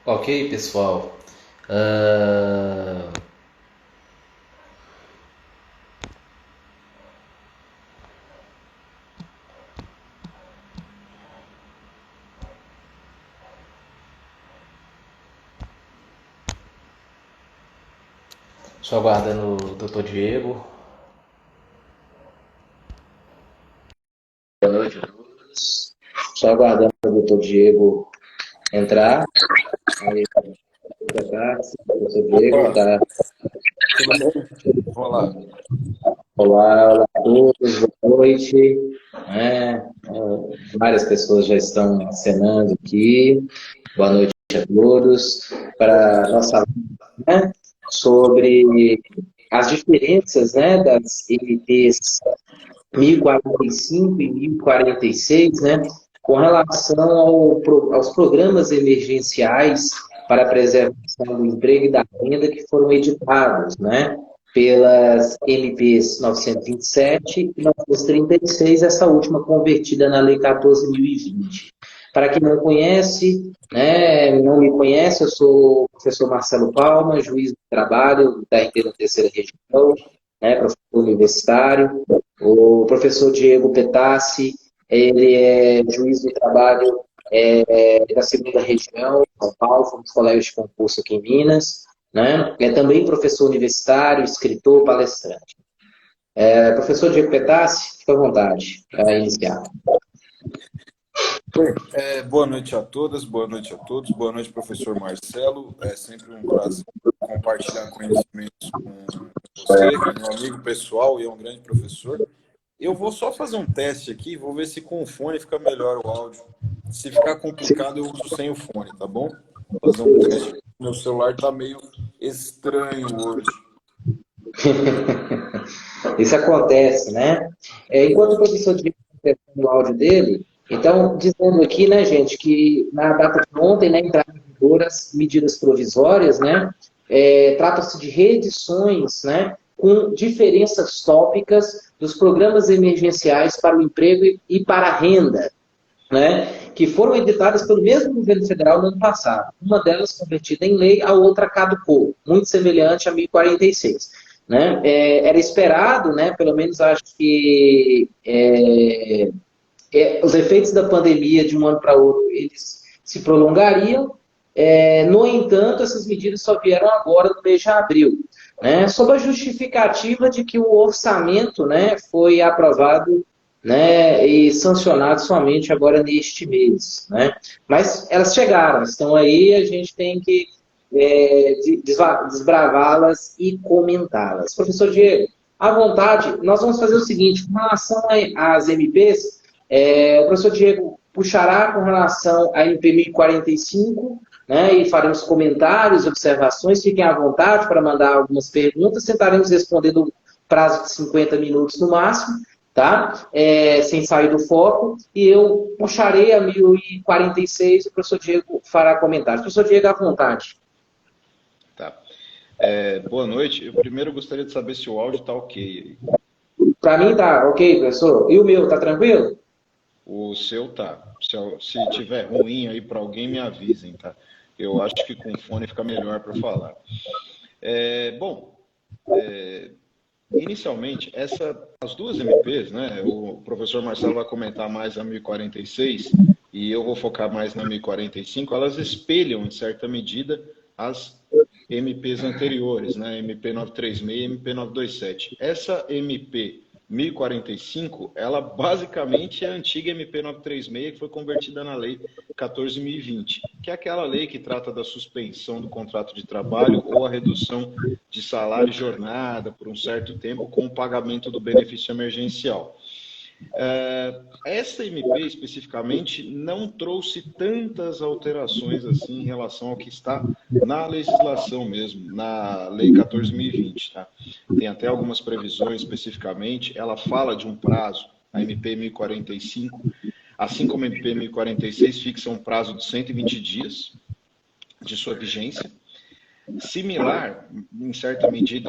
Ok, pessoal. Ah, Só aguardando o Dr. Diego. Boa noite a todos. Só aguardando o Dr. Diego entrar. Aí, boa tarde, Dr. Diego, Opa, tá? tudo bem? Olá. Olá a todos, boa noite. Várias pessoas já estão acenando aqui. Boa noite a todos. Para nossa, né, sobre as diferenças, né, das MPs 1045 e 1046, né, com relação aos programas emergenciais para a preservação do emprego e da renda que foram editados, né, pelas MPs 927 e 936, essa última convertida na Lei 14.020. Para quem não conhece, né, não me conhece, eu sou o professor Marcelo Palma, juiz do trabalho da RT da Terceira Região, né, professor universitário. O professor Diego Petassi, ele é juiz do trabalho da segunda região, São Paulo, fomos colegas de concurso aqui em Minas, né? É também professor universitário, escritor, palestrante. Professor Diego Petassi, fique à vontade para iniciar. Bem, boa noite a todas, boa noite a todos, boa noite, professor Marcelo. É sempre um prazer compartilhar conhecimentos com você, é meu amigo pessoal e é um grande professor. Eu vou só fazer um teste aqui, vou ver se com o fone fica melhor o áudio. Se ficar complicado, eu uso sem o fone, tá bom? Vou fazer um teste. Meu celular está meio estranho hoje. Isso acontece, né? Enquanto o professor Diego está no áudio dele, então, dizendo aqui, né, gente, que na data de ontem, né, entraram em vigor as medidas provisórias, né, trata-se de reedições, né, com diferenças tópicas dos programas emergenciais para o emprego e para a renda, né, que foram editadas pelo mesmo governo federal no ano passado. Uma delas convertida em lei, a outra caducou, muito semelhante a 1046. Né? Era esperado, né, pelo menos acho que os efeitos da pandemia de um ano para outro eles se prolongariam. No entanto, essas medidas só vieram agora no mês de abril, né, sob a justificativa de que o orçamento, né, foi aprovado, né, e sancionado somente agora neste mês. Né? Mas elas chegaram, estão aí, a gente tem que desbravá-las e comentá-las. Professor Diego, à vontade, nós vamos fazer o seguinte, com relação às MPs, o professor Diego puxará com relação à MP 1045, né, e faremos comentários, observações, fiquem à vontade para mandar algumas perguntas, tentaremos responder no prazo de 50 minutos no máximo, tá? Sem sair do foco, e eu puxarei a 1046, o professor Diego fará comentários. Professor Diego, à vontade. Tá. Boa noite. Eu primeiro gostaria de saber se o áudio está ok. Para mim tá ok, professor. E o meu, tá tranquilo? O seu tá. Se tiver ruim aí para alguém, me avisem, tá? Eu acho que com fone fica melhor para falar. Bom, inicialmente, as duas MPs, né? O professor Marcelo vai comentar mais a 1046 e eu vou focar mais na 1045. Elas espelham, em certa medida, as MPs anteriores, né? MP 936 e MP 927. Essa MP 1045, ela basicamente é a antiga MP 936 que foi convertida na Lei 14.020, que é aquela lei que trata da suspensão do contrato de trabalho ou a redução de salário e jornada por um certo tempo com o pagamento do benefício emergencial. Essa MP especificamente não trouxe tantas alterações assim em relação ao que está na legislação mesmo, na Lei 14.020. Tá? Tem até algumas previsões especificamente, ela fala de um prazo, a MP 1045, assim como a MP 1046 fixa um prazo de 120 dias de sua vigência. Similar, em certa medida,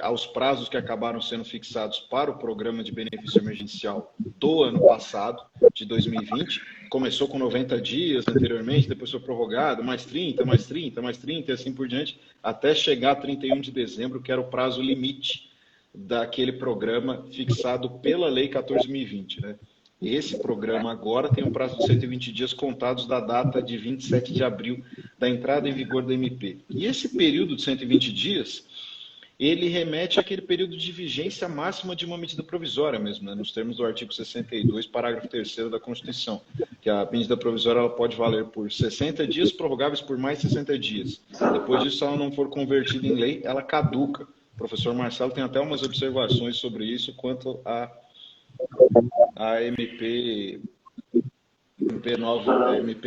aos prazos que acabaram sendo fixados para o programa de benefício emergencial do ano passado, de 2020. Começou com 90 dias anteriormente, depois foi prorrogado, mais 30, mais 30, mais 30 e assim por diante, até chegar a 31 de dezembro, que era o prazo limite daquele programa fixado pela Lei 14.020, né? Esse programa agora tem um prazo de 120 dias contados da data de 27 de abril da entrada em vigor da MP. E esse período de 120 dias, ele remete àquele período de vigência máxima de uma medida provisória mesmo, né? Nos termos do artigo 62, parágrafo 3º da Constituição, que a medida provisória ela pode valer por 60 dias, prorrogáveis por mais 60 dias. Depois disso, se ela não for convertida em lei, ela caduca. O professor Marcelo tem até umas observações sobre isso quanto a MP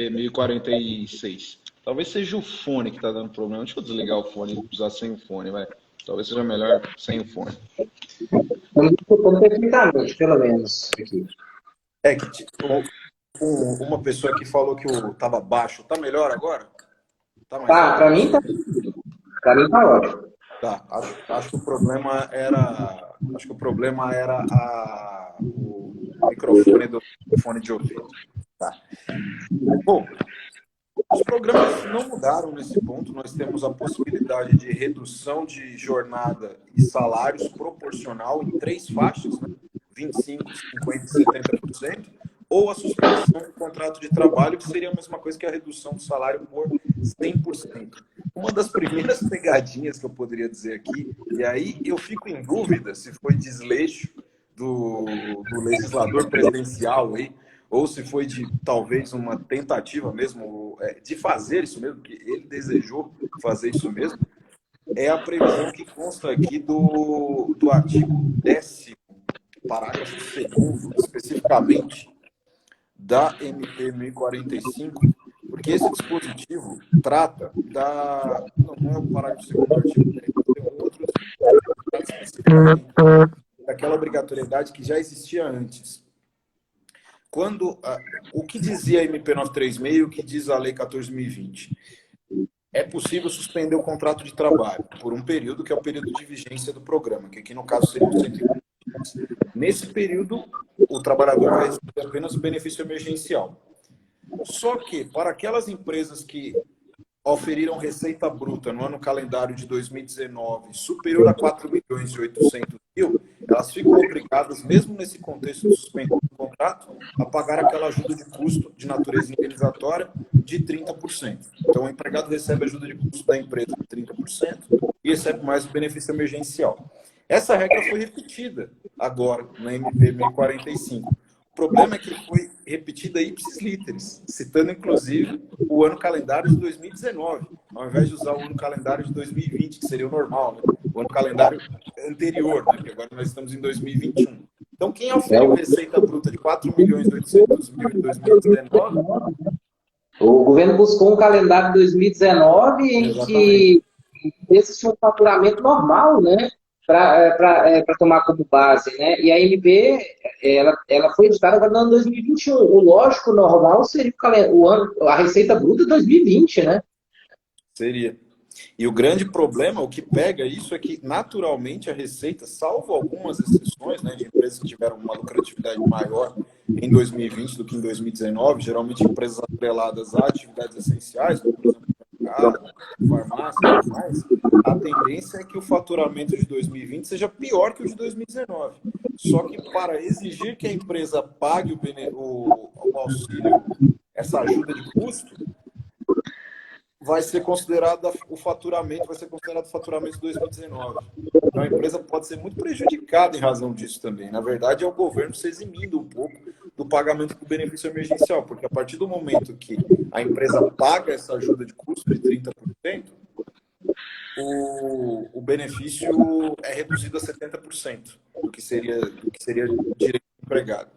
1046. Talvez seja o fone que está dando problema. Deixa eu desligar o fone e usar sem o fone, vai. Talvez seja melhor sem o fone. Estamos escutando perfeitamente, pelo menos, aqui. É que uma pessoa que falou que estava baixo. Tá melhor agora? Tá mais Tá, para mim tá ótimo. Tá, acho que o problema era o microfone do fone de ouvido. Tá. Bom, os programas não mudaram nesse ponto. Nós temos a possibilidade de redução de jornada e salários proporcional em 3 faixas, né? 25%, 50% e 70%, ou a suspensão do contrato de trabalho, que seria a mesma coisa que a redução do salário por 100%. Uma das primeiras pegadinhas que eu poderia dizer aqui, e aí eu fico em dúvida se foi desleixo do legislador presidencial aí, ou se foi de talvez uma tentativa mesmo de fazer isso mesmo, que ele desejou fazer isso mesmo, é a previsão que consta aqui do artigo 10º, parágrafo 2º, especificamente, da MP 1045, porque esse dispositivo trata da... Não é o parágrafo 2º do artigo 10, tem um outro que trata especificamente daquela obrigatoriedade que já existia antes. O que dizia a MP 936 e o que diz a Lei 14.020? É possível suspender o contrato de trabalho por um período, que é o período de vigência do programa, que aqui no caso seria o 120 dias. Nesse período, o trabalhador vai receber apenas o benefício emergencial. Só que, para aquelas empresas que oferiram receita bruta no ano calendário de 2019 superior a 4.800.000, elas ficam obrigadas, mesmo nesse contexto de suspensão do contrato, a pagar aquela ajuda de custo de natureza indenizatória de 30%. Então, o empregado recebe a ajuda de custo da empresa de 30% e recebe mais o benefício emergencial. Essa regra foi repetida agora na MP 1045. O problema é que foi repetida ipsis literis, citando inclusive o ano calendário de 2019, ao invés de usar o ano calendário de 2020, que seria o normal, né? O ano calendário anterior, né? Porque agora nós estamos em 2021. Então, quem oferiu receita bruta de 4.800.000 em 2019... O governo buscou um calendário de 2019 em que esse tinha um faturamento normal, né? Para tomar como base, né? E a MP, ela foi editada agora no ano 2021. O lógico normal seria a receita bruta de 2020, né? Seria. E o grande problema, o que pega isso é que, naturalmente, a receita, salvo algumas exceções, né, de empresas que tiveram uma lucratividade maior em 2020 do que em 2019, geralmente empresas atreladas a atividades essenciais, como, por exemplo, farmácia e tudo mais, a tendência é que o faturamento de 2020 seja pior que o de 2019. Só que para exigir que a empresa pague o auxílio, essa ajuda de custo, vai ser considerado o faturamento de 2019. Então a empresa pode ser muito prejudicada em razão disso também. Na verdade, é o governo se eximindo um pouco do pagamento do benefício emergencial, porque a partir do momento que a empresa paga essa ajuda de custo de 30%, o benefício é reduzido a 70% do que seria direito do empregado,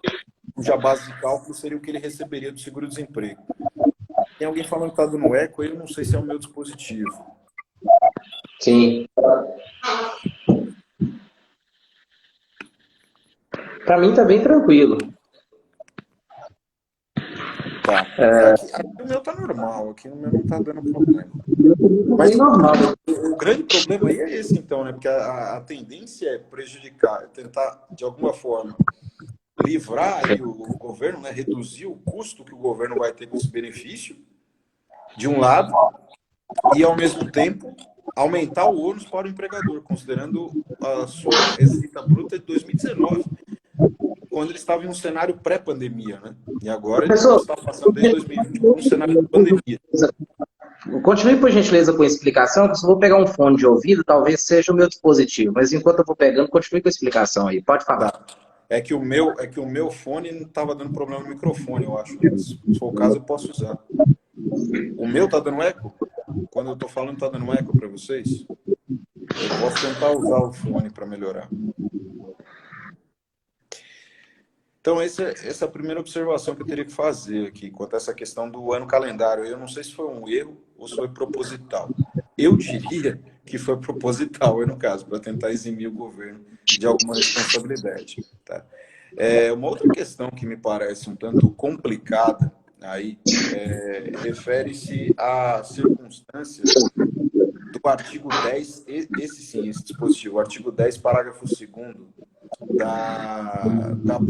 cuja base de cálculo seria o que ele receberia do seguro-desemprego. Tem alguém falando que está dando eco, eu não sei se é o meu dispositivo. Sim. Para mim está bem tranquilo. Tá. Aqui o meu tá normal, aqui o meu não tá dando problema. Bem normal. O grande problema aí é esse, então, né? Porque a tendência é prejudicar, é tentar, de alguma forma, livrar aí o governo, né? Reduzir o custo que o governo vai ter com esse benefício, de um lado, e, ao mesmo tempo, aumentar o ônus para o empregador, considerando a sua receita bruta de 2019, quando ele estava em um cenário pré-pandemia, né? E agora ele está passando desde 2020 por um cenário de pandemia. Continue, por gentileza, com a explicação, que eu só vou pegar um fone de ouvido, talvez seja o meu dispositivo, mas enquanto eu vou pegando, continue com a explicação aí. Pode falar. Tá. É que o meu fone não estava dando problema no microfone, eu acho. Se for o caso, eu posso usar. O meu tá dando eco? Quando eu tô falando, tá dando eco para vocês? Eu posso tentar usar o fone para melhorar. Então, essa é a primeira observação que eu teria que fazer aqui, quanto a essa questão do ano calendário. Eu não sei se foi um erro ou se foi proposital. Eu diria que foi proposital, no caso, para tentar eximir o governo de alguma responsabilidade. Tá? Uma outra questão que me parece um tanto complicada aí refere-se à circunstância do artigo 10, esse dispositivo, artigo 10, parágrafo 2º, da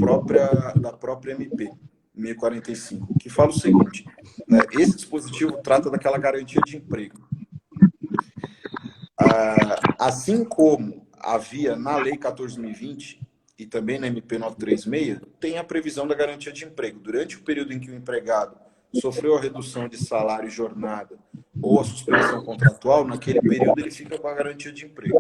própria MP 1045, que fala o seguinte, né, esse dispositivo trata daquela garantia de emprego. Assim como havia na Lei 14.020 e também na MP 936, tem a previsão da garantia de emprego. Durante o período em que o empregado sofreu a redução de salário e jornada ou a suspensão contratual, naquele período ele fica com a garantia de emprego.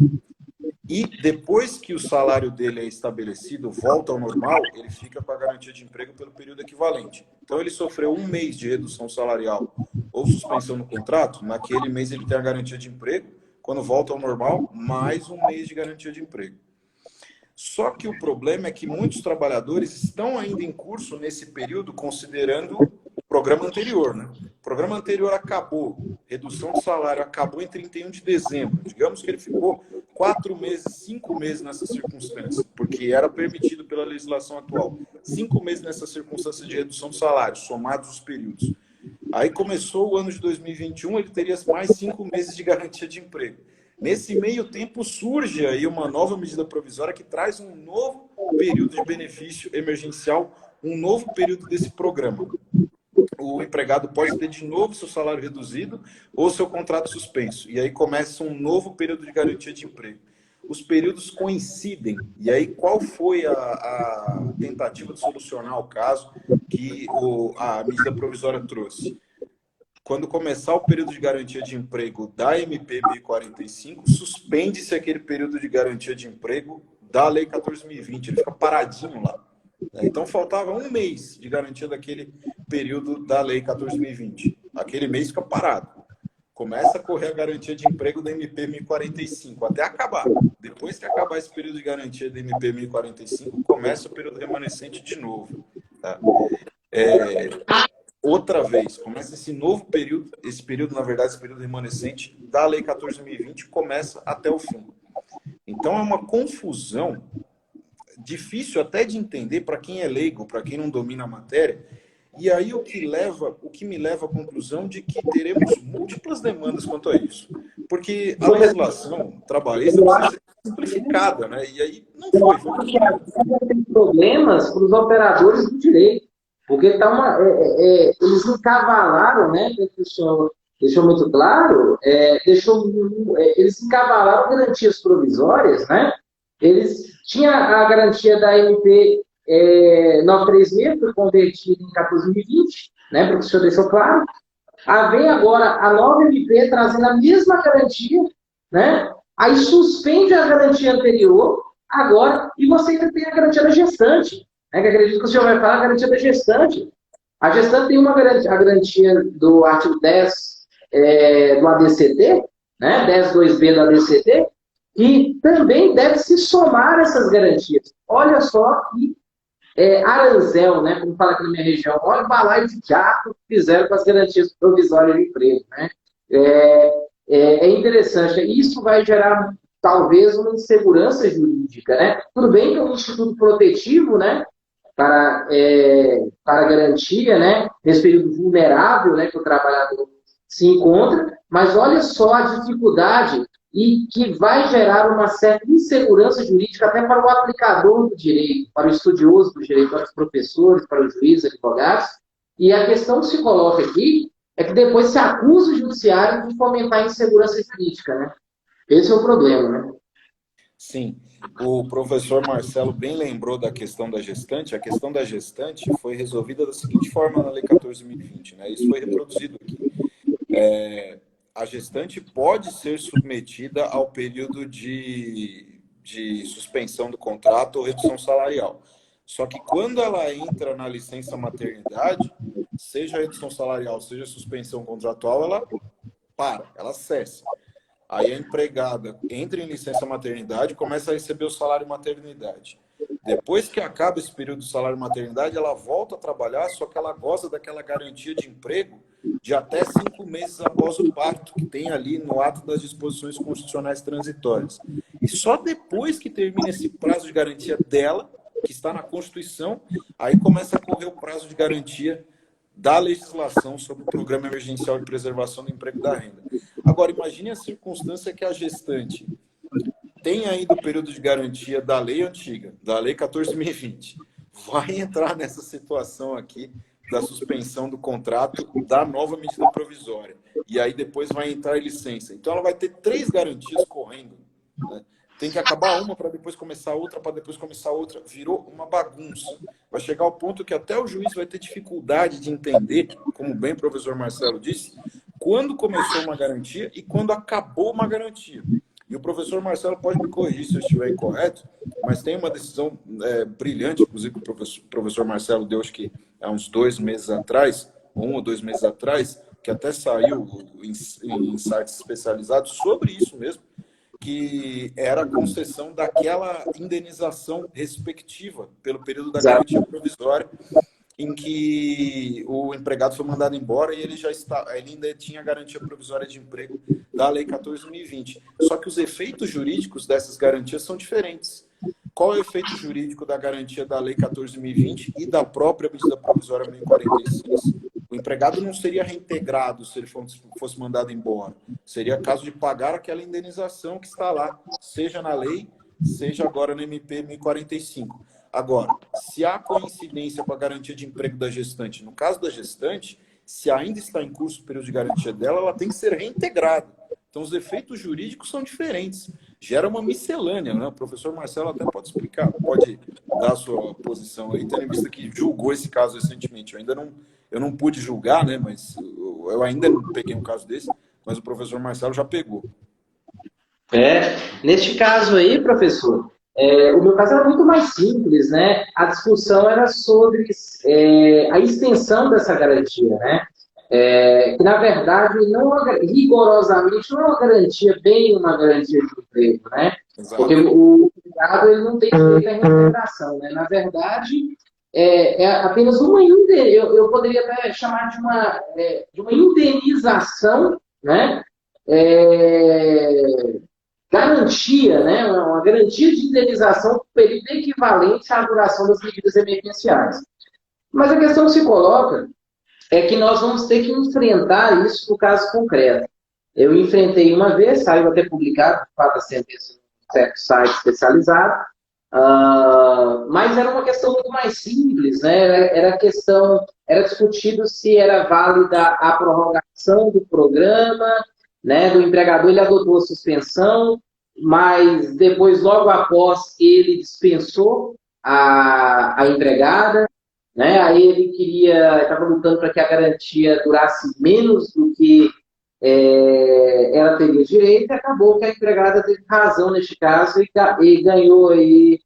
E depois que o salário dele é estabelecido, volta ao normal, ele fica com a garantia de emprego pelo período equivalente. Então, ele sofreu 1 mês de redução salarial ou suspensão no contrato, naquele mês ele tem a garantia de emprego, quando volta ao normal, mais 1 mês de garantia de emprego. Só que o problema é que muitos trabalhadores estão ainda em curso nesse período, considerando o programa anterior, né? O programa anterior acabou, redução de salário acabou em 31 de dezembro. Digamos que ele ficou 4 meses, 5 meses nessa circunstância, porque era permitido pela legislação atual. 5 meses nessa circunstância de redução de salário, somados os períodos. Aí começou o ano de 2021, ele teria mais 5 meses de garantia de emprego. Nesse meio tempo surge aí uma nova medida provisória que traz um novo período de benefício emergencial, um novo período desse programa. O empregado pode ter de novo seu salário reduzido ou seu contrato suspenso. E aí começa um novo período de garantia de emprego. Os períodos coincidem. E aí qual foi a tentativa de solucionar o caso que a medida provisória trouxe? Quando começar o período de garantia de emprego da MP 1045, suspende-se aquele período de garantia de emprego da Lei 14.020. Ele fica paradinho lá. Então, faltava 1 mês de garantia daquele período da Lei 14.020. Aquele mês fica parado. Começa a correr a garantia de emprego da MP 1045, até acabar. Depois que acabar esse período de garantia da MP 1045, começa o período remanescente de novo. Tá? Outra vez, começa esse novo período, esse período remanescente da Lei 14.020 começa até o fim. Então, é uma confusão difícil até de entender para quem é leigo, para quem não domina a matéria. E aí o que me leva à conclusão de que teremos múltiplas demandas quanto a isso. Porque a legislação trabalhista precisa ser simplificada, né? E aí não foi. Tem problemas para os operadores do direito. Porque eles encavalaram, né? O senhor deixou muito claro, eles encavalaram garantias provisórias, né? Eles tinham a garantia da MP 936, foi convertida em 14.020, né? Porque o senhor deixou claro. Vem agora a nova MP trazendo a mesma garantia, né? Aí suspende a garantia anterior, agora, e você ainda tem a garantia da gestante. Que acredito que o senhor vai falar a garantia da gestante. A gestante tem a garantia do artigo 10 do ADCT, né? 10.2b do ADCT, que também deve se somar essas garantias. Olha só que aranzel, né? Como fala aqui na minha região, olha o balaio de gato que fizeram com as garantias provisórias de emprego, né? É interessante. Isso vai gerar, talvez, uma insegurança jurídica, né? Tudo bem que é um instituto protetivo, né? para garantia, né, nesse período vulnerável, né, que o trabalhador se encontra, mas olha só a dificuldade e que vai gerar uma certa insegurança jurídica até para o aplicador do direito, para o estudioso do direito, para os professores, para os juízes, advogados. E a questão que se coloca aqui é que depois se acusa o judiciário de fomentar a insegurança jurídica, né? Esse é o problema, né? Sim, o professor Marcelo bem lembrou da questão da gestante. A questão da gestante foi resolvida da seguinte forma na Lei 14.020, né? Isso foi reproduzido aqui. A gestante pode ser submetida ao período de suspensão do contrato ou redução salarial. Só que quando ela entra na licença maternidade, seja redução salarial, seja suspensão contratual, ela cessa. Aí a empregada entra em licença maternidade e começa a receber o salário maternidade. Depois que acaba esse período de salário maternidade, ela volta a trabalhar, só que ela goza daquela garantia de emprego de até 5 meses após o parto, que tem ali no ato das disposições constitucionais transitórias. E só depois que termina esse prazo de garantia dela, que está na Constituição, aí começa a correr o prazo de garantia da legislação sobre o Programa Emergencial de Preservação do Emprego e da Renda. Agora, imagine a circunstância que a gestante tem ainda o período de garantia da lei antiga, da Lei 14.020. Vai entrar nessa situação aqui da suspensão do contrato da nova medida provisória. E aí depois vai entrar em licença. Então ela vai ter 3 garantias correndo, né? Tem que acabar uma para depois começar outra, para depois começar outra. Virou uma bagunça. Vai chegar ao ponto que até o juiz vai ter dificuldade de entender, como bem o professor Marcelo disse, quando começou uma garantia e quando acabou uma garantia. E o professor Marcelo pode me corrigir se eu estiver incorreto, mas tem uma decisão brilhante, inclusive, que o professor Marcelo deu, acho que há uns 2 meses atrás, 1 ou 2 meses atrás, que até saiu em sites especializados sobre isso mesmo, que era a concessão daquela indenização respectiva pelo período da garantia provisória, em que o empregado foi mandado embora e ele ainda tinha a garantia provisória de emprego da Lei 14.020. Só que os efeitos jurídicos dessas garantias são diferentes. Qual é o efeito jurídico da garantia da Lei 14.020 e da própria medida provisória 1046? O empregado não seria reintegrado se ele fosse mandado embora. Seria caso de pagar aquela indenização que está lá, seja na lei, seja agora no MP 1045. Agora, se há coincidência com a garantia de emprego da gestante, no caso da gestante, se ainda está em curso o período de garantia dela, ela tem que ser reintegrada. Então, os efeitos jurídicos são diferentes. Gera uma miscelânea, né? O professor Marcelo até pode explicar, pode dar a sua posição aí, tendo em vista que julgou esse caso recentemente. Eu não pude julgar, né? Mas eu ainda não peguei um caso desse, mas o professor Marcelo já pegou. Neste caso aí, professor, o meu caso era muito mais simples, né? A discussão era sobre a extensão dessa garantia, né? Que, na verdade, rigorosamente não é uma garantia, bem uma garantia de emprego, né? Exato. Porque o empregado ele não tem direito à reintegração, né? Na verdade, é apenas eu poderia até chamar de uma indenização, né? Garantia, né? Uma garantia de indenização por período equivalente à duração das medidas emergenciais. Mas a questão que se coloca é que nós vamos ter que enfrentar isso no caso concreto. Eu enfrentei uma vez, saiu até publicado, fato a sentença em certo site especializado, mas era uma questão muito mais simples, né? Era discutido se era válida a prorrogação do programa, né? Do empregador, ele adotou a suspensão, mas depois, logo após, ele dispensou a empregada, né? Aí ele estava lutando para que a garantia durasse menos do que ela teria direito, e acabou que a empregada teve razão neste caso e ganhou aí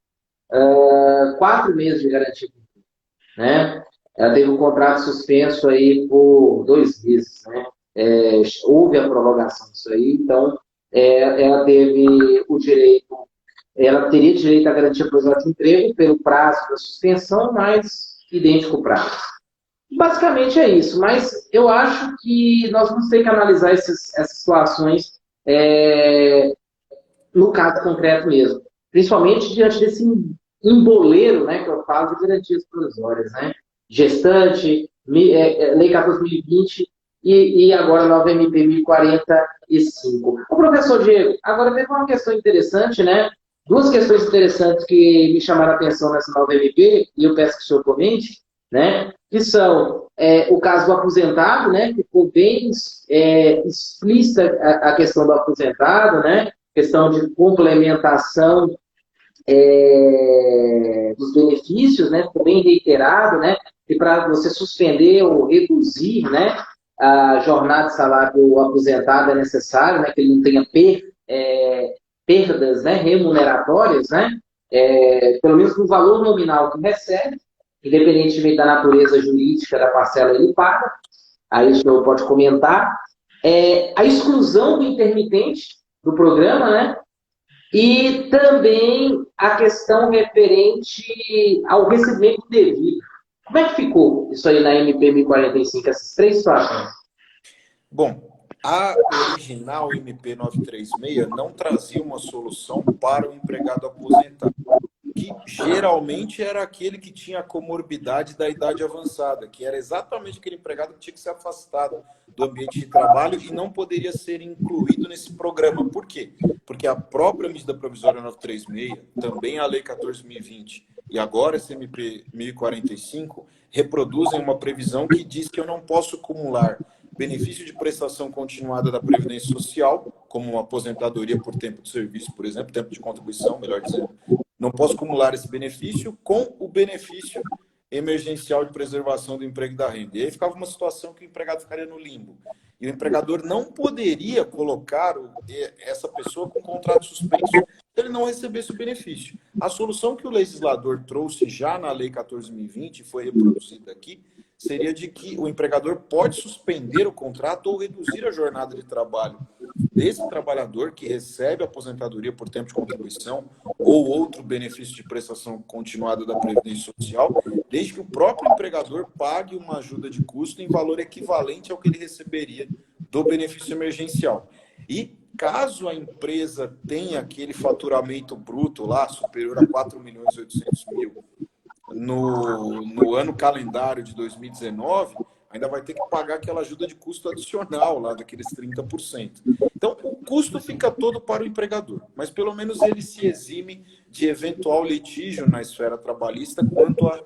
4 meses de garantia, né? Ela teve um contrato suspenso aí por 2 meses, né? Houve a prorrogação disso aí, então ela teve o direito, ela teria direito à garantia provisória de emprego pelo prazo da suspensão, mas idêntico prazo. Basicamente é isso, mas eu acho que nós vamos ter que analisar essas situações no caso concreto mesmo, principalmente diante desse emboleiro, né, que eu falo de garantias provisórias, né? Gestante, Lei 14.020 e agora a nova MP 1045. O professor Diego, agora teve uma questão interessante, né? Duas questões interessantes que me chamaram a atenção nessa nova MP, e eu peço que o senhor comente, né? Que são o caso do aposentado, né? Que ficou bem explícita a questão do aposentado, né? Questão de complementação dos benefícios, né? Ficou bem reiterado, né? E para você suspender ou reduzir, né? A jornada de salário do aposentado é necessário, né? Que ele não tenha perdas, né? Remuneratórias, né? Pelo menos no valor nominal que recebe, independentemente da natureza jurídica da parcela, ele paga. Aí o senhor pode comentar. A exclusão do intermitente do programa, né? E também a questão referente ao recebimento devido. Como é que ficou isso aí na MP 1045, essas três situações? Bom, a original MP 936 não trazia uma solução para o empregado aposentado, que geralmente era aquele que tinha a comorbidade da idade avançada, que era exatamente aquele empregado que tinha que ser afastado do ambiente de trabalho e não poderia ser incluído nesse programa. Por quê? Porque a própria medida provisória 936, também a Lei 14.020 e agora essa MP 1045 reproduzem uma previsão que diz que eu não posso acumular benefício de prestação continuada da Previdência Social, como uma aposentadoria por tempo de serviço, por exemplo, tempo de contribuição, melhor dizendo. Não posso acumular esse benefício com o benefício emergencial de preservação do emprego e da renda. E aí ficava uma situação que o empregado ficaria no limbo. E o empregador não poderia colocar essa pessoa com contrato suspenso se ele não recebesse o benefício. A solução que o legislador trouxe já na Lei 14.020, foi reproduzida aqui, seria de que o empregador pode suspender o contrato ou reduzir a jornada de trabalho desse trabalhador que recebe aposentadoria por tempo de contribuição ou outro benefício de prestação continuada da Previdência Social, desde que o próprio empregador pague uma ajuda de custo em valor equivalente ao que ele receberia do benefício emergencial. E caso a empresa tenha aquele faturamento bruto lá superior a 4.800.000 no ano calendário de 2019, ainda vai ter que pagar aquela ajuda de custo adicional lá daqueles 30%. Então, o custo fica todo para o empregador, mas pelo menos ele se exime de eventual litígio na esfera trabalhista quanto a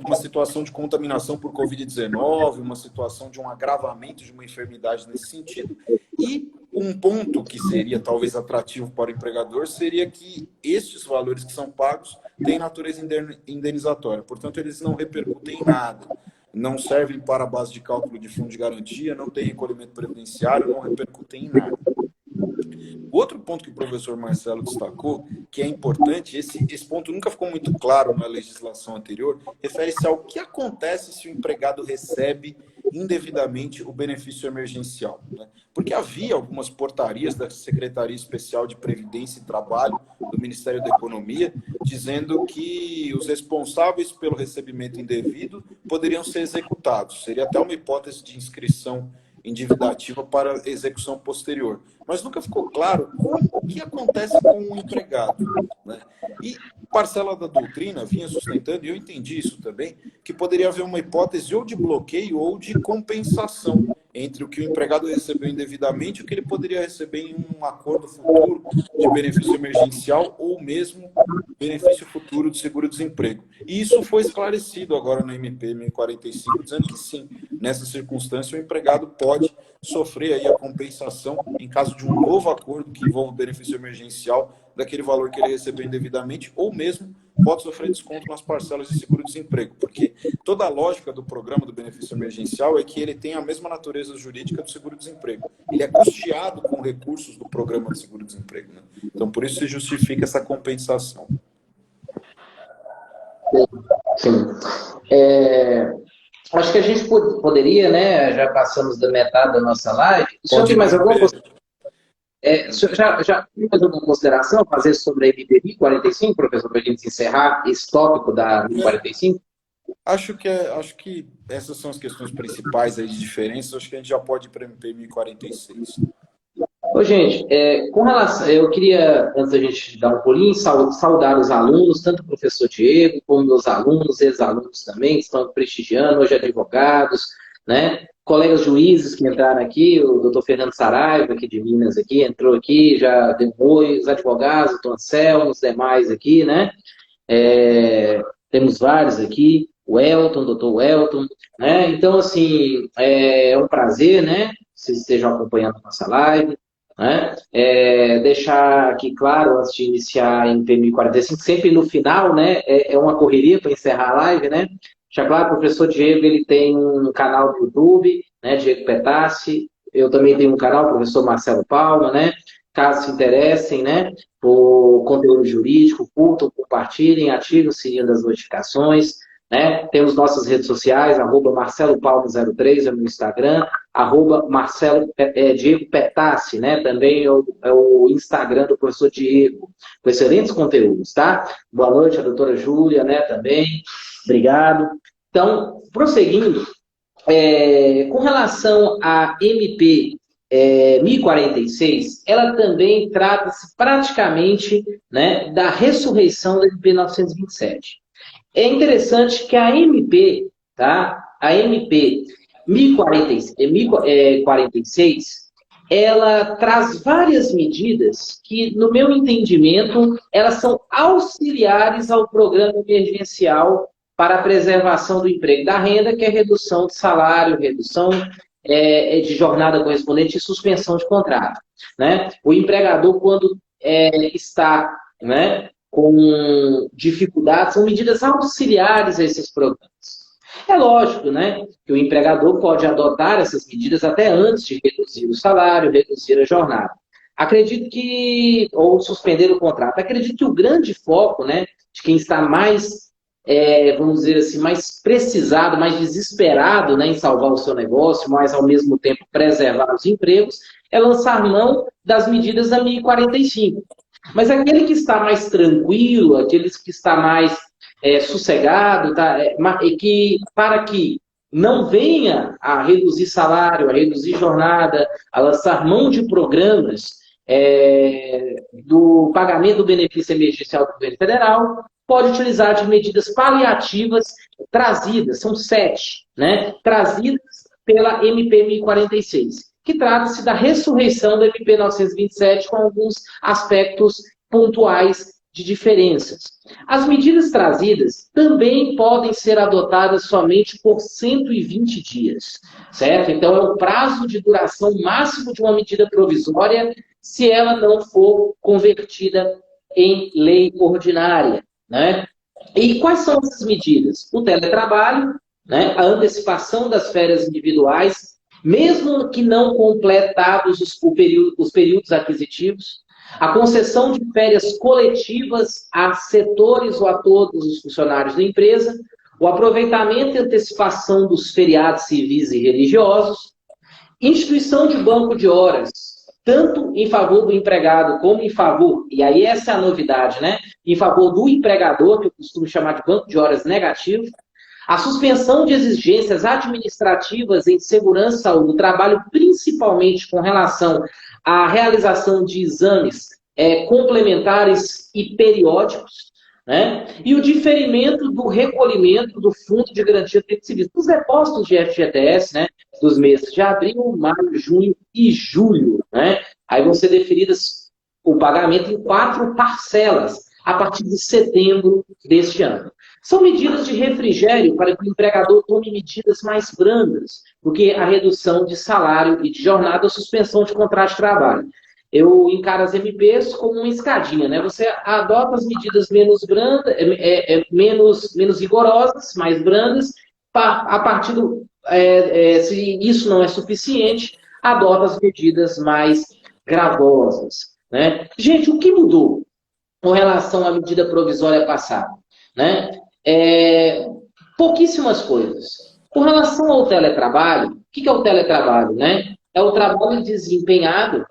uma situação de contaminação por Covid-19, uma situação de um agravamento de uma enfermidade nesse sentido. E um ponto que seria talvez atrativo para o empregador seria que estes valores que são pagos têm natureza indenizatória, portanto, eles não repercutem em nada. Não servem para a base de cálculo de fundo de garantia, não tem recolhimento previdenciário, não repercutem em nada. Outro ponto que o professor Marcelo destacou, que é importante, esse ponto nunca ficou muito claro na legislação anterior, refere-se ao que acontece se o empregado recebe indevidamente o benefício emergencial, né? Porque havia algumas portarias da Secretaria Especial de Previdência e Trabalho do Ministério da Economia, dizendo que os responsáveis pelo recebimento indevido poderiam ser executados. Seria até uma hipótese de inscrição endividativa para execução posterior. Mas nunca ficou claro o que acontece com o empregado, né? E parcela da doutrina vinha sustentando, e eu entendi isso também, que poderia haver uma hipótese ou de bloqueio ou de compensação entre o que o empregado recebeu indevidamente e o que ele poderia receber em um acordo futuro de benefício emergencial ou mesmo benefício futuro de seguro-desemprego. E isso foi esclarecido agora no MP 1045, dizendo que sim, nessa circunstância o empregado pode sofrer aí a compensação em caso de um novo acordo que envolva o benefício emergencial daquele valor que ele recebeu indevidamente, ou mesmo pode sofrer desconto nas parcelas de seguro-desemprego, porque toda a lógica do programa do benefício emergencial é que ele tem a mesma natureza jurídica do seguro-desemprego. Ele é custeado com recursos do programa de seguro-desemprego, né? Então, por isso se justifica essa compensação. Sim. Acho que a gente poderia, né? Já passamos da metade da nossa live. O senhor tem mais alguma coisa? Já tem mais alguma consideração a fazer sobre a MP 45, professor, para a gente encerrar esse tópico da 45? Acho que essas são as questões principais aí de diferença. Acho que a gente já pode ir para a MP 1046. Ô, gente, com relação, eu queria, antes da gente dar um pulinho, saudar os alunos, tanto o professor Diego, como meus alunos, ex-alunos também, que estão prestigiando, hoje advogados, né? Colegas juízes que entraram aqui, o doutor Fernando Saraiva, aqui de Minas, aqui, entrou aqui, já deu um oi, os advogados, o Tom Anselmo, os demais aqui, né? Temos vários aqui, o Elton, o doutor Elton, né? Então, assim, é um prazer, né? Vocês estejam acompanhando a nossa live, né? Deixar aqui claro, antes de iniciar em P1045, sempre no final, né? É uma correria para encerrar a live, né? Já claro, o professor Diego, ele tem um canal no YouTube, né? Diego Petassi. Eu também tenho um canal, o professor Marcelo Palma, né? Caso se interessem, né? Por conteúdo jurídico, curtam, compartilhem, ativem o sininho das notificações, né? Temos nossas redes sociais, @MarceloPalma03 é no Instagram, Diego Petassi, né? Também é o Instagram do professor Diego, com excelentes conteúdos, tá? Boa noite, a doutora Júlia, né? Também, obrigado. Então, prosseguindo, com relação à MP 1046, ela também trata-se praticamente, né, da ressurreição da MP 927. É interessante que a MP, tá? A MP 1046, ela traz várias medidas que, no meu entendimento, elas são auxiliares ao programa emergencial para a preservação do emprego e da renda, que é redução de salário, redução de jornada correspondente e suspensão de contrato, né? O empregador, quando está, né, com dificuldades, são medidas auxiliares a esses programas. É lógico, né, que o empregador pode adotar essas medidas até antes de reduzir o salário, reduzir a jornada. Acredito que, ou suspender o contrato, acredito que o grande foco, né, de quem está mais, vamos dizer assim, mais precisado, mais desesperado, né, em salvar o seu negócio, mas ao mesmo tempo preservar os empregos, é lançar mão das medidas da 1045. Mas aquele que está mais tranquilo, aquele que está mais sossegado, tá, para que não venha a reduzir salário, a reduzir jornada, a lançar mão de programas do pagamento do benefício emergencial do governo federal, pode utilizar de medidas paliativas trazidas, são 7, né, trazidas pela MP 1046, que trata-se da ressurreição da MP 927 com alguns aspectos pontuais de diferenças. As medidas trazidas também podem ser adotadas somente por 120 dias, certo? Então, é o prazo de duração máximo de uma medida provisória se ela não for convertida em lei ordinária, né? E quais são essas medidas? O teletrabalho, né? A antecipação das férias individuais, mesmo que não completados os períodos aquisitivos, a concessão de férias coletivas a setores ou a todos os funcionários da empresa, o aproveitamento e antecipação dos feriados civis e religiosos, instituição de banco de horas, tanto em favor do empregado como em favor, e aí essa é a novidade, né? Em favor do empregador, que eu costumo chamar de banco de horas negativo, a suspensão de exigências administrativas em segurança e saúde do trabalho, principalmente com relação à realização de exames complementares e periódicos, né? E o diferimento do recolhimento do Fundo de Garantia do Direito Civil, dos depósitos de FGTS, né? Dos meses de abril, maio, junho e julho, né? Aí vão ser deferidas o pagamento em 4 parcelas, a partir de setembro deste ano. São medidas de refrigério para que o empregador tome medidas mais brandas, porque a redução de salário e de jornada ou suspensão de contrato de trabalho. Eu encaro as MPs como uma escadinha, né? Você adota as medidas menos brandas, menos rigorosas, mais brandas, a partir do... se isso não é suficiente, adota as medidas mais gravosas, né? Gente, o que mudou com relação à medida provisória passada, né? Pouquíssimas coisas. Com relação ao teletrabalho, o que é o teletrabalho, né? É o trabalho desempenhado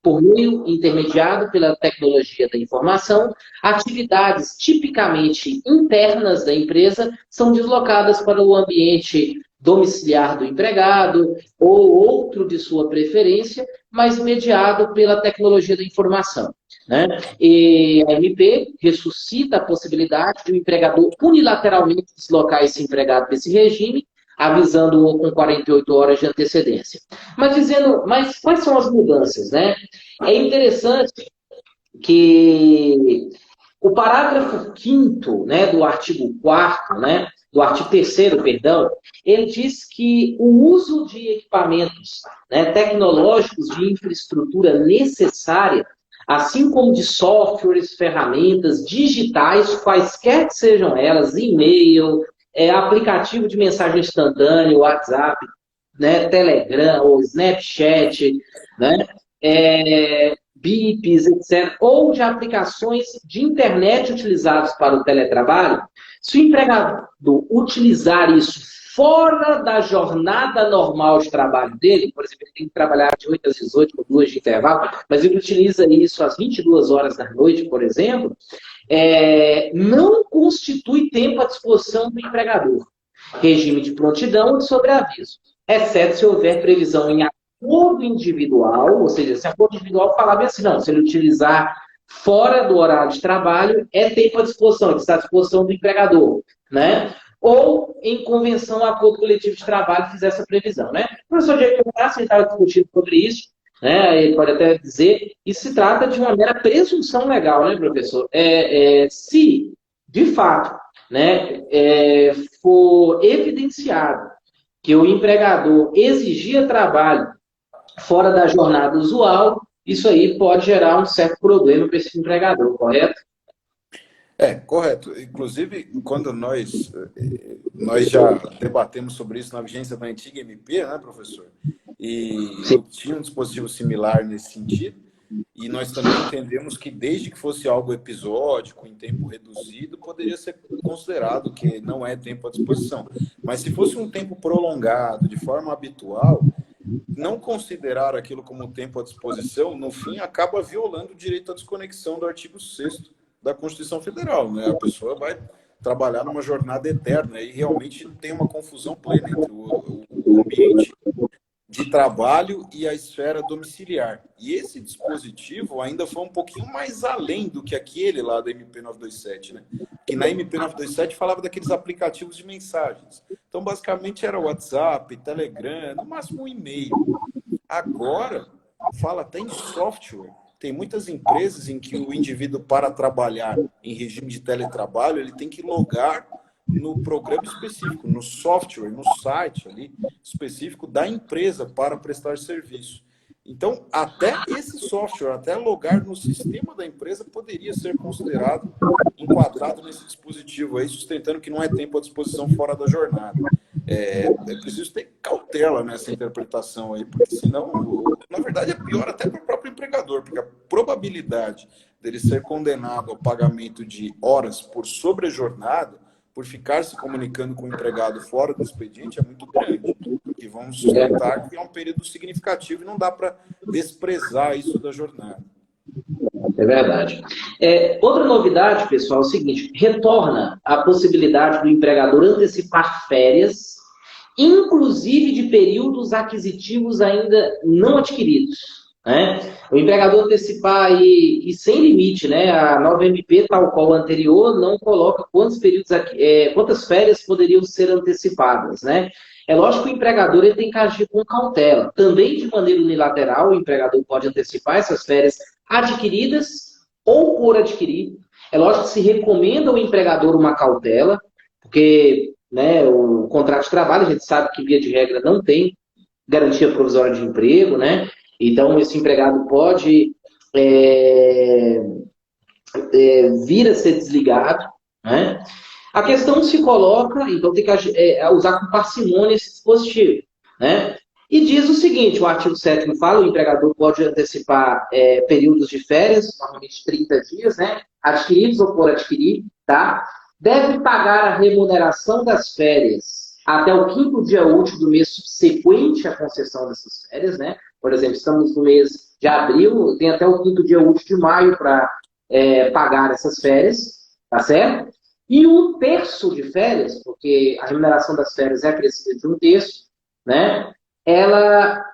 por meio intermediado pela tecnologia da informação. Atividades tipicamente internas da empresa são deslocadas para o ambiente domiciliar do empregado ou outro de sua preferência, mas mediado pela tecnologia da informação, né? E a MP ressuscita a possibilidade de o empregador unilateralmente deslocar esse empregado desse regime, avisando-o com 48 horas de antecedência. Mas quais são as mudanças, né? É interessante que o parágrafo 5º, né, do artigo 4º, né, do artigo 3º, perdão, ele diz que o uso de equipamentos, né, tecnológicos de infraestrutura necessária, assim como de softwares, ferramentas digitais, quaisquer que sejam elas, e-mail, aplicativo de mensagem instantânea, WhatsApp, né, Telegram ou Snapchat, né, BIPs, etc., ou de aplicações de internet utilizados para o teletrabalho, se o empregador utilizar isso fora da jornada normal de trabalho dele, por exemplo, ele tem que trabalhar de 8 às 18, com 2 de intervalo, mas ele utiliza isso às 22 horas da noite, por exemplo, não constitui tempo à disposição do empregador. Regime de prontidão ou de sobreaviso, exceto se houver previsão em acordo individual, ou seja, se acordo individual falar bem assim, não, se ele utilizar fora do horário de trabalho, é tempo à disposição, ele está à disposição do empregador, né? Ou em convenção, acordo coletivo de trabalho, fizer essa previsão, né? O professor Diego Graça estava discutindo sobre isso, né? Ele pode até dizer, isso se trata de uma mera presunção legal, né, professor? Se, de fato, né, for evidenciado que o empregador exigia trabalho fora da jornada usual, isso aí pode gerar um certo problema para esse empregador, correto? Correto. Inclusive, quando nós já debatemos sobre isso na vigência da antiga MP, né, professor? E tinha um dispositivo similar nesse sentido, e nós também entendemos que desde que fosse algo episódico, em tempo reduzido, poderia ser considerado que não é tempo à disposição. Mas se fosse um tempo prolongado, de forma habitual, não considerar aquilo como tempo à disposição, no fim, acaba violando o direito à desconexão do artigo 6º da Constituição Federal, né? A pessoa vai trabalhar numa jornada eterna e realmente tem uma confusão plena entre o ambiente de trabalho e a esfera domiciliar. E esse dispositivo ainda foi um pouquinho mais além do que aquele lá da MP 927, né? Que na MP 927 falava daqueles aplicativos de mensagens. Então, basicamente, era WhatsApp, Telegram, no máximo um e-mail. Agora, fala até em software. Tem muitas empresas em que o indivíduo, para trabalhar em regime de teletrabalho, ele tem que logar no programa específico, no software, no site ali específico da empresa para prestar serviço. Então, até esse software, até logar no sistema da empresa, poderia ser considerado, enquadrado nesse dispositivo aí, sustentando que não é tempo à disposição fora da jornada. É preciso ter cautela nessa interpretação aí, porque senão, na verdade, é pior até para o próprio empregador, porque a probabilidade dele ser condenado ao pagamento de horas por sobrejornada, por ficar se comunicando com o empregado fora do expediente, é muito grande. Porque vamos sustentar que é um período significativo e não dá para desprezar isso da jornada. É verdade. Outra novidade, pessoal, é o seguinte: retorna a possibilidade do empregador antecipar férias, inclusive de períodos aquisitivos ainda não adquiridos. Né? O empregador antecipar e sem limite, né? A nova MP, tal qual a anterior, não coloca quantas férias poderiam ser antecipadas. Né? É lógico que o empregador ele tem que agir com cautela. Também de maneira unilateral, o empregador pode antecipar essas férias adquiridas ou por adquirir. É lógico que se recomenda ao empregador uma cautela, porque, né, o contrato de trabalho, a gente sabe que, via de regra, não tem garantia provisória de emprego, né? Então, esse empregado pode vir a ser desligado, né? A questão se coloca, então tem que usar com parcimônia esse dispositivo, né? E diz o seguinte, o artigo 7º fala, o empregador pode antecipar períodos de férias, normalmente 30 dias, né? Adquiridos ou por adquirir, tá? Deve pagar a remuneração das férias até o 5º dia útil do mês subsequente à concessão dessas férias, né? Por exemplo, estamos no mês de abril, tem até o 5º dia útil de maio para pagar essas férias, tá certo? E 1/3 de férias, porque a remuneração das férias é acrescida de 1/3, né? Ela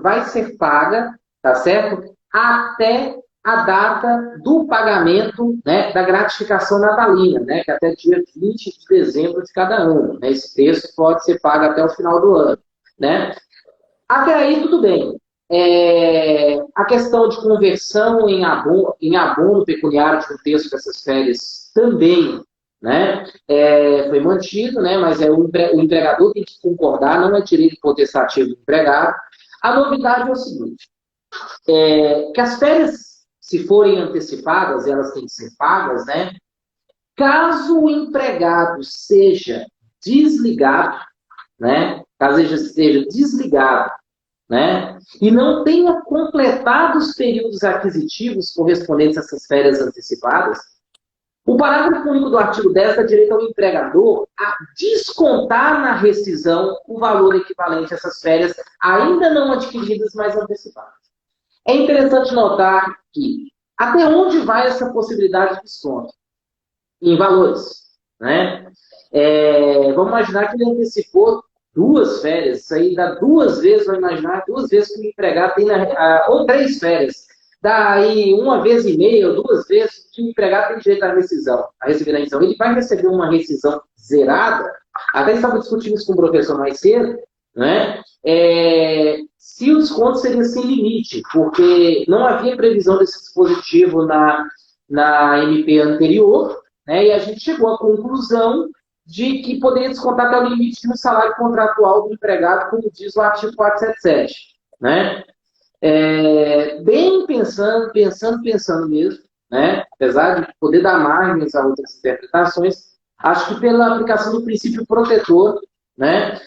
vai ser paga, tá certo? Até a data do pagamento, né, da gratificação natalina, né, que é até dia 20 de dezembro de cada ano. Né? Esse terço pode ser pago até o final do ano. Né? Até aí, tudo bem. A questão de conversão em abono pecuniário de 1/3 dessas férias também, né, foi mantido, né, mas o empregador tem que concordar, não é direito potestativo do empregado. A novidade é o seguinte, que as férias, se forem antecipadas, elas têm que ser pagas, né, caso o empregado seja desligado, né, caso ele esteja desligado, né, e não tenha completado os períodos aquisitivos correspondentes a essas férias antecipadas, o parágrafo único do artigo 10 dá direito ao empregador a descontar na rescisão o valor equivalente a essas férias ainda não adquiridas, mas antecipadas. É interessante notar que até onde vai essa possibilidade de desconto? Em valores. Né? Vamos imaginar que ele antecipou 2 férias, isso aí dá 2 vezes, vamos imaginar, 2 vezes que o empregado tem, ou 3 férias. Daí 1,5 ou 2 vezes que o empregado tem direito à rescisão, a receber a rescisão. Ele vai receber uma rescisão zerada, até estava discutindo isso com o professor mais cedo, né? Se o desconto seria sem limite, porque não havia previsão desse dispositivo na MP anterior, né? E a gente chegou à conclusão de que poderia descontar até o limite de um salário contratual do empregado, como diz o artigo 477. Né? Bem pensando mesmo, né? Apesar de poder dar margens a outras interpretações, acho que pela aplicação do princípio protetor, né?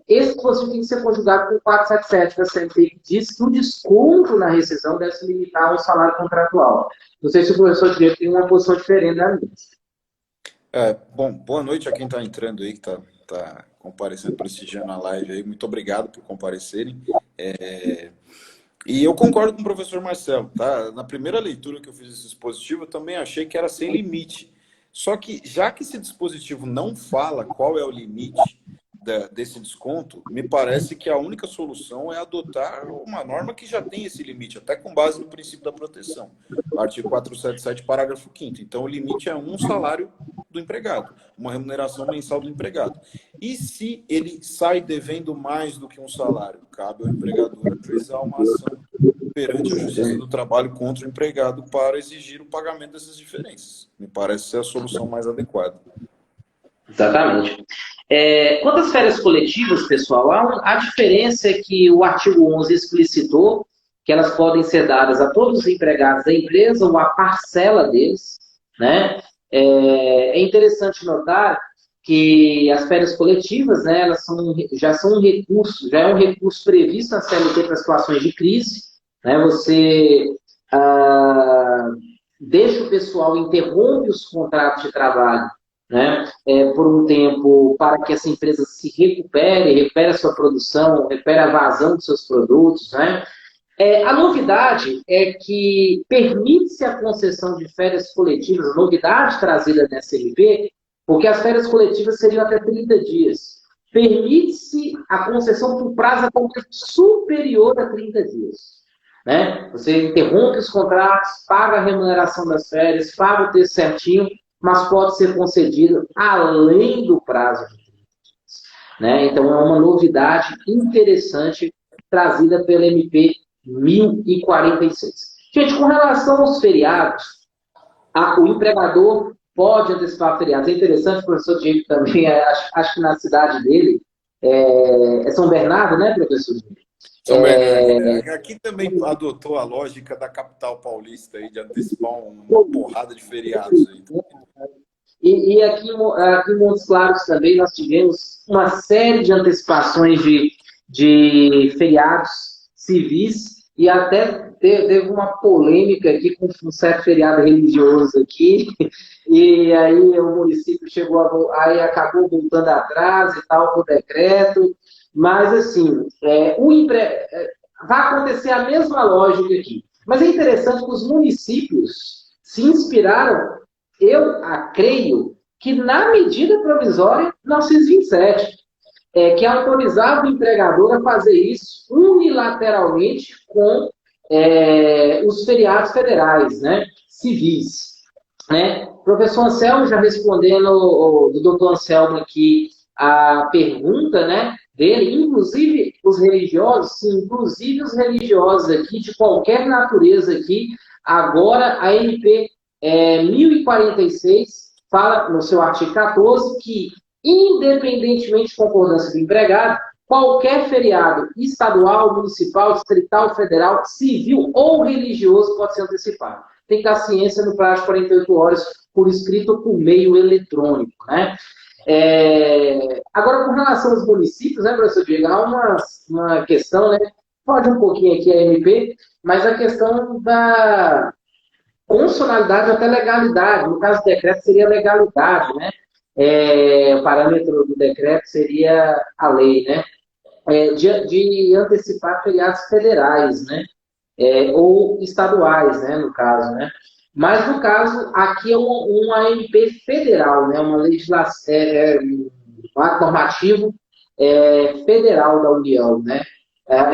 Esse dispositivo tem que ser conjugado com o 477 da CLT, que diz que o desconto na rescisão deve se limitar ao salário contratual. Não sei se o professor Diego tem uma posição diferente da minha. Bom, boa noite a quem está entrando aí, que está comparecendo, prestigiando a live aí. Muito obrigado por comparecerem. E eu concordo com o professor Marcelo, tá? Na primeira leitura que eu fiz esse dispositivo, eu também achei que era sem limite. Só que, já que esse dispositivo não fala qual é o limite desse desconto, me parece que a única solução é adotar uma norma que já tem esse limite, até com base no princípio da proteção. Artigo 477, parágrafo 5º. Então, o limite é um salário do empregado, uma remuneração mensal do empregado. E se ele sai devendo mais do que um salário, cabe ao empregador ajuizar uma ação perante a Justiça do Trabalho contra o empregado para exigir o pagamento dessas diferenças. Me parece ser a solução mais adequada. Exatamente. Quanto às férias coletivas, pessoal, a diferença é que o artigo 11 explicitou que elas podem ser dadas a todos os empregados da empresa ou a parcela deles, né? É interessante notar que as férias coletivas, né, elas já é um recurso previsto na CLT para situações de crise, né? Você deixa o pessoal, interrompe os contratos de trabalho, né, por um tempo para que essa empresa se recupere a sua produção, recupere a vazão dos seus produtos, né? A novidade é que permite-se a concessão de férias coletivas, a novidade trazida nessa MP, porque as férias coletivas seriam até 30 dias. Permite-se a concessão por prazo até superior a 30 dias. Né? Você interrompe os contratos, paga a remuneração das férias, paga o texto certinho, mas pode ser concedido além do prazo de 30 dias. Né? Então, é uma novidade interessante trazida pela MP 1046. Gente, com relação aos feriados, o empregador pode antecipar feriados. É interessante, o professor Diego também, acho que na cidade dele, é São Bernardo, né, professor Diego? São Bernardo. Aqui também adotou a lógica da capital paulista aí, de antecipar uma porrada de feriados aí. E aqui em Montes Claros também nós tivemos uma série de antecipações de feriados civis e até teve uma polêmica aqui com um certo feriado religioso aqui, e aí o município aí acabou voltando atrás e tal com o decreto, mas assim, vai acontecer a mesma lógica aqui. Mas é interessante que os municípios se inspiraram eu creio que na medida provisória 927, que autorizava o empregador a fazer isso unilateralmente com os feriados federais, né, civis. Né? Professor Anselmo, já respondendo do doutor Anselmo aqui a pergunta, né, dele, inclusive os religiosos, sim, inclusive os religiosos aqui, de qualquer natureza aqui, agora a MP 1046 fala no seu artigo 14 que, independentemente de concordância do empregado, qualquer feriado estadual, municipal, distrital, federal, civil ou religioso pode ser antecipado. Tem que dar ciência no prazo de 48 horas por escrito ou por meio eletrônico, né? Agora, com relação aos municípios, né, professor Diego, há uma questão, né? Pode um pouquinho aqui a MP, mas a questão da constitucionalidade até legalidade. No caso do decreto, seria legalidade, né? O parâmetro do decreto seria a lei, né? De antecipar feriados federais, né? Ou estaduais, né, no caso, né? Mas, no caso, aqui é uma MP federal, né? Uma legislação, um ato normativo federal da União, né?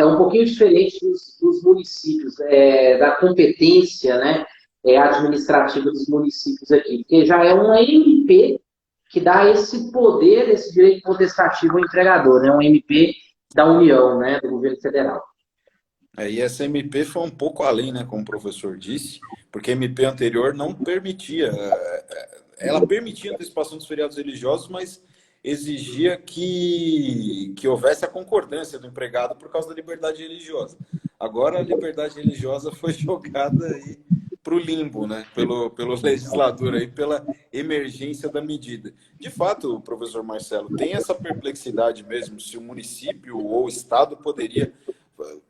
Um pouquinho diferente dos municípios, da competência, né, administrativa dos municípios aqui, porque já é uma MP que dá esse poder, esse direito potestativo ao empregador, né? Uma MP da União, né, do governo federal. E essa MP foi um pouco além, né, como o professor disse, porque a MP anterior não permitia, ela permitia a antecipação dos feriados religiosos, mas exigia que houvesse a concordância do empregado por causa da liberdade religiosa. Agora a liberdade religiosa foi jogada aí para o limbo, né, pelo legislador, aí, pela emergência da medida. De fato, professor Marcelo, tem essa perplexidade mesmo, se o município ou o estado poderia...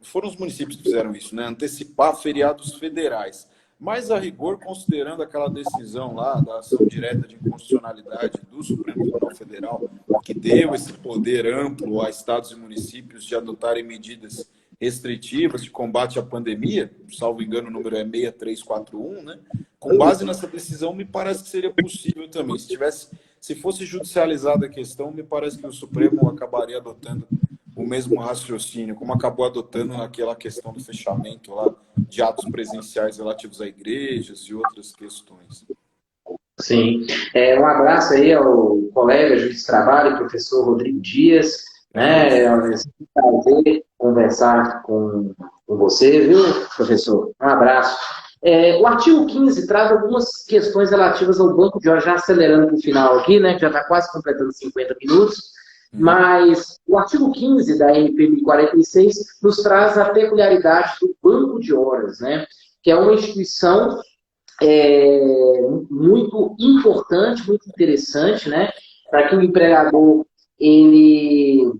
Foram os municípios que fizeram isso, né? Antecipar feriados federais. Mas, a rigor, considerando aquela decisão lá da ação direta de inconstitucionalidade do Supremo Tribunal Federal, que deu esse poder amplo a estados e municípios de adotarem medidas restritivas de combate à pandemia, salvo engano, o número é 6341, né? Com base nessa decisão, me parece que seria possível também. Se fosse judicializada a questão, me parece que o Supremo acabaria adotando o mesmo raciocínio, como acabou adotando aquela questão do fechamento lá de atos presenciais relativos a igrejas e outras questões. Sim. Um abraço aí ao colega juiz de trabalho, professor Rodrigo Dias, né? É um prazer conversar com você, viu, professor? Um abraço. O artigo 15 traz algumas questões relativas ao banco de horas, já acelerando para o final aqui, né, que já está quase completando 50 minutos, mas o artigo 15 da MP 1046 nos traz a peculiaridade do banco de horas, né, que é uma instituição muito importante, muito interessante, né, para que o empregador ele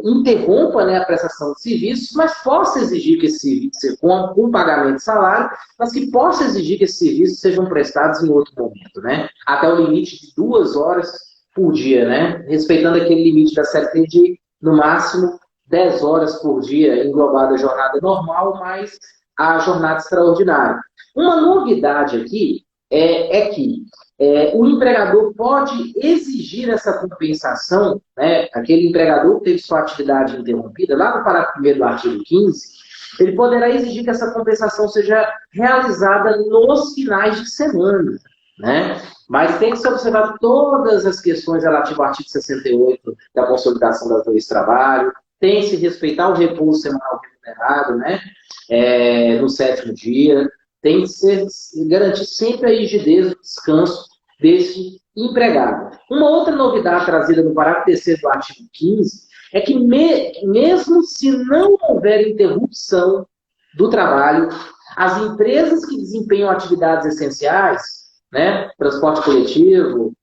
interrompa, né, a prestação de serviços, mas possa exigir que esse serviço seja com pagamento de salário, mas que possa exigir que esses serviços sejam prestados em outro momento, né, até o limite de 2 horas por dia, né, respeitando aquele limite da CLT de, no máximo, 10 horas por dia, englobada a jornada normal, mais a jornada extraordinária. Uma novidade aqui é que o empregador pode exigir essa compensação, né? Aquele empregador que teve sua atividade interrompida, lá no parágrafo 1º do artigo 15, ele poderá exigir que essa compensação seja realizada nos finais de semana, né? Mas tem que ser observado todas as questões relativas ao artigo 68 da Consolidação das Leis de Trabalho, tem que se respeitar o repouso semanal remunerado, né? No 7º dia, tem que garantir sempre a rigidez do descanso desse empregado. Uma outra novidade trazida no parágrafo 3º do artigo 15 é que mesmo se não houver interrupção do trabalho, as empresas que desempenham atividades essenciais, né, transporte coletivo,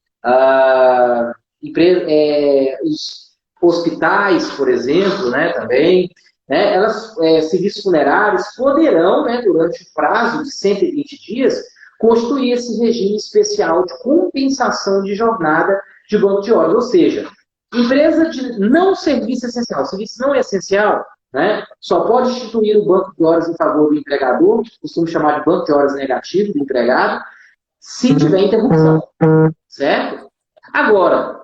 os hospitais, por exemplo, né, também, né, serviços funerários poderão, né, durante o prazo de 120 dias, constituir esse regime especial de compensação de jornada de banco de horas. Ou seja, empresa de não serviço essencial, o serviço não é essencial, né, só pode instituir o banco de horas em favor do empregador, que costuma chamar de banco de horas negativo do empregado, se tiver interrupção, certo? Agora,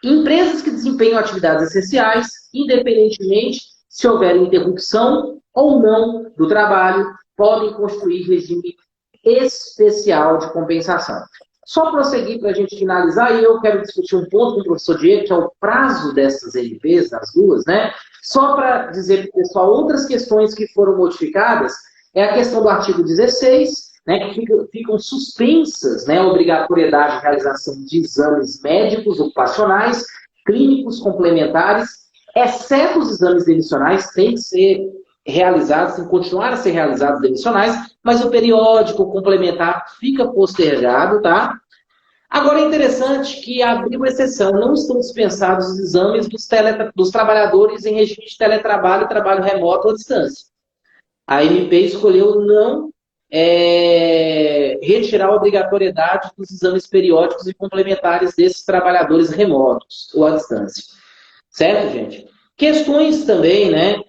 empresas que desempenham atividades essenciais, independentemente se houver interrupção ou não do trabalho, podem construir regime especial de compensação. Só prosseguir para a gente finalizar, e eu quero discutir um ponto com o professor Diego, que é o prazo dessas MPs, das duas, né? Só para dizer para o pessoal, outras questões que foram modificadas, é a questão do artigo 16, né, que ficam suspensas, né, a obrigatoriedade de realização de exames médicos, ocupacionais, clínicos complementares, exceto os exames demissionais, têm que ser realizados, tem que continuar a ser realizados demissionais, mas o periódico complementar fica postergado, tá? Agora é interessante que abriu exceção, não estão dispensados os exames dos trabalhadores em regime de teletrabalho, trabalho remoto ou à distância. A MP escolheu não retirar a obrigatoriedade dos exames periódicos e complementares desses trabalhadores remotos ou à distância. Certo, gente? Questões também, né?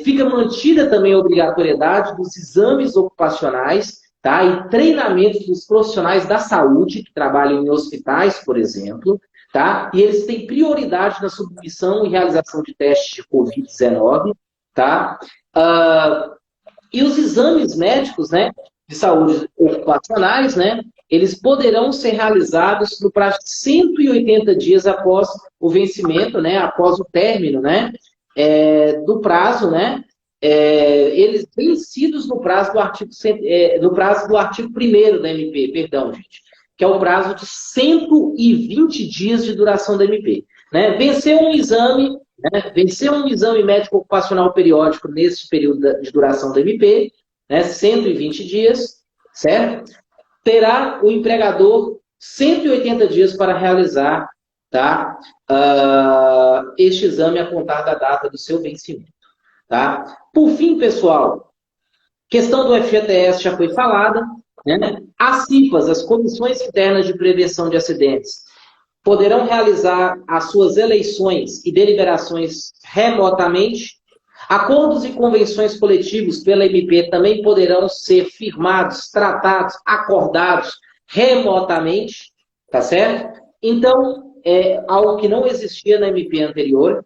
Fica mantida também a obrigatoriedade dos exames ocupacionais, tá? E treinamentos dos profissionais da saúde que trabalham em hospitais, por exemplo, tá? E eles têm prioridade na submissão e realização de testes de Covid-19, tá? E os exames médicos, né, de saúde ocupacionais, né, eles poderão ser realizados no prazo de 180 dias após o vencimento, né, após o término, né, do prazo, né, eles vencidos no prazo do artigo, no prazo do artigo 1º da MP, perdão, gente, que é o prazo de 120 dias de duração da MP. Né? Vencer um exame médico ocupacional periódico nesse período de duração da MP, né, 120 dias, certo? Terá o empregador 180 dias para realizar, tá, este exame a contar da data do seu vencimento. Tá? Por fim, pessoal, questão do FGTS já foi falada, né? As CIPAs, as Comissões Internas de Prevenção de Acidentes, poderão realizar as suas eleições e deliberações remotamente. Acordos e convenções coletivos pela MP também poderão ser firmados, tratados, acordados remotamente, tá certo? Então, é algo que não existia na MP anterior.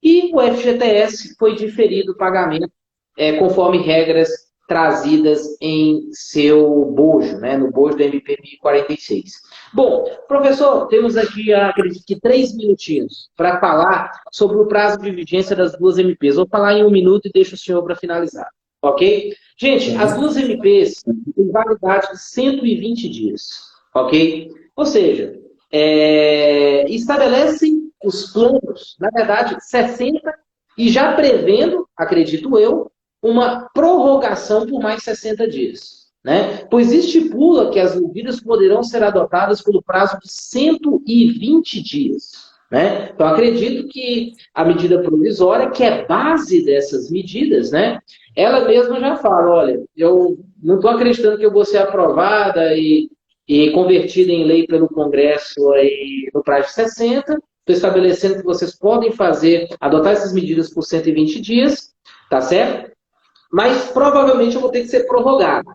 E o FGTS foi diferido o pagamento conforme regras trazidas em seu bojo, né, no bojo do MP 1046. Bom, professor, temos aqui, acredito que 3 minutinhos para falar sobre o prazo de vigência das duas MPs. Vou falar em 1 minuto e deixo o senhor para finalizar, ok? Gente, as duas MPs têm validade de 120 dias, ok? Ou seja, estabelecem os planos, na verdade, 60, e já prevendo, acredito eu, uma prorrogação por mais 60 dias. Né? Pois estipula que as medidas poderão ser adotadas pelo prazo de 120 dias. Né? Então, acredito que a medida provisória, que é base dessas medidas, né? Ela mesma já fala, olha, eu não estou acreditando que eu vou ser aprovada e convertida em lei pelo Congresso aí no prazo de 60, estou estabelecendo que vocês podem adotar essas medidas por 120 dias, tá certo? Mas provavelmente eu vou ter que ser prorrogado.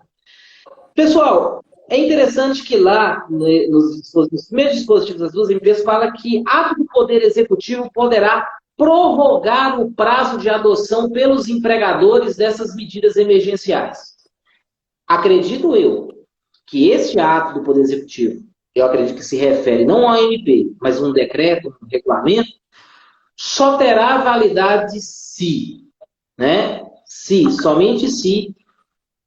Pessoal, é interessante que lá, nos primeiros dispositivos das duas empresas, fala que ato do Poder Executivo poderá prorrogar o prazo de adoção pelos empregadores dessas medidas emergenciais. Acredito eu que esse ato do Poder Executivo, eu acredito que se refere não à MP, mas a um decreto, um regulamento, só terá validade se, né? Somente se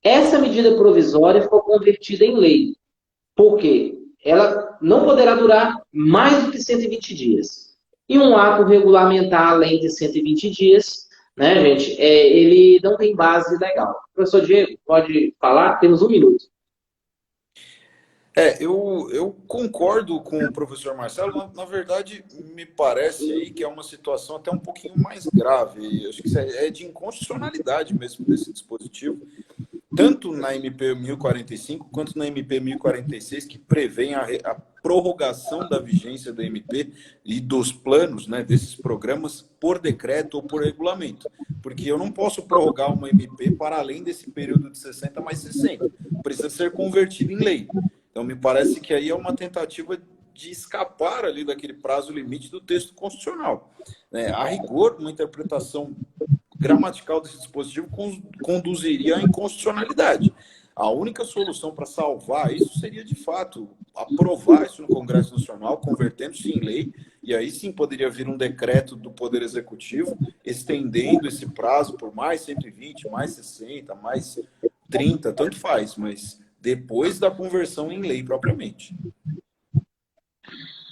essa medida provisória for convertida em lei. Por quê? Ela não poderá durar mais do que 120 dias. E um ato regulamentar além de 120 dias, né, gente, ele não tem base legal. Professor Diego, pode falar? Temos 1 minuto. Eu concordo com o professor Marcelo. Na verdade, me parece aí que é uma situação até um pouquinho mais grave. Acho que isso é de inconstitucionalidade mesmo desse dispositivo, tanto na MP 1045 quanto na MP 1046, que prevêem a prorrogação da vigência da MP e dos planos, né, desses programas por decreto ou por regulamento. Porque eu não posso prorrogar uma MP para além desse período de 60 mais 60. Precisa ser convertido em lei. Então, me parece que aí é uma tentativa de escapar ali daquele prazo limite do texto constitucional. A rigor, uma interpretação gramatical desse dispositivo conduziria à inconstitucionalidade. A única solução para salvar isso seria, de fato, aprovar isso no Congresso Nacional, convertendo-se em lei, e aí sim poderia vir um decreto do Poder Executivo estendendo esse prazo por mais 120, mais 60, mais 30, tanto faz, mas depois da conversão em lei propriamente.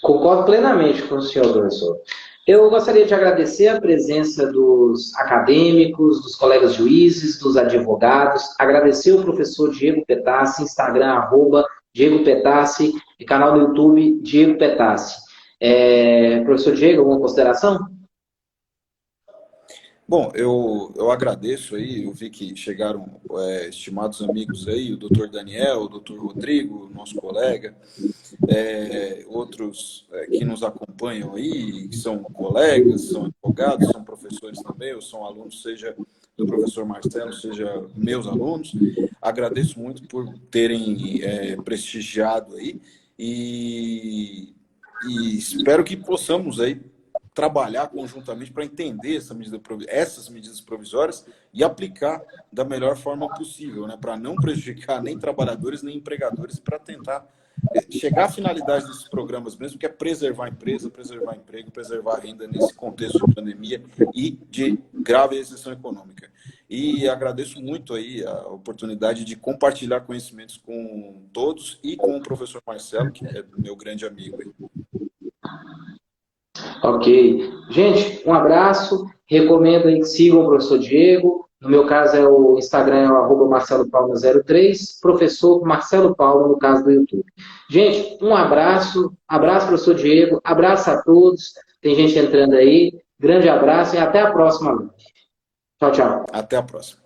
Concordo plenamente com o senhor, professor. Eu gostaria de agradecer a presença dos acadêmicos, dos colegas juízes, dos advogados, agradecer o professor Diego Petassi, Instagram, @Diego Petassi, e canal no YouTube, Diego Petassi. Professor Diego, alguma consideração? Bom, eu agradeço aí, eu vi que chegaram estimados amigos aí, o doutor Daniel, o doutor Rodrigo, nosso colega, outros que nos acompanham aí, que são colegas, são advogados, são professores também, ou são alunos, seja do professor Marcelo, seja meus alunos. Agradeço muito por terem prestigiado aí e espero que possamos aí trabalhar conjuntamente para entender essas medidas provisórias e aplicar da melhor forma possível, né, para não prejudicar nem trabalhadores nem empregadores, para tentar chegar à finalidade desses programas mesmo, que é preservar a empresa, preservar emprego, preservar a renda nesse contexto de pandemia e de grave recessão econômica. E agradeço muito aí a oportunidade de compartilhar conhecimentos com todos e com o professor Marcelo, que é meu grande amigo aí. Ok. Gente, um abraço. Recomendo aí que sigam o professor Diego. No meu caso, o Instagram é o @MarceloPalma03. Professor Marcelo Palma, no caso do YouTube. Gente, um abraço. Abraço, professor Diego. Abraço a todos. Tem gente entrando aí. Grande abraço e até a próxima noite. Tchau, tchau. Até a próxima.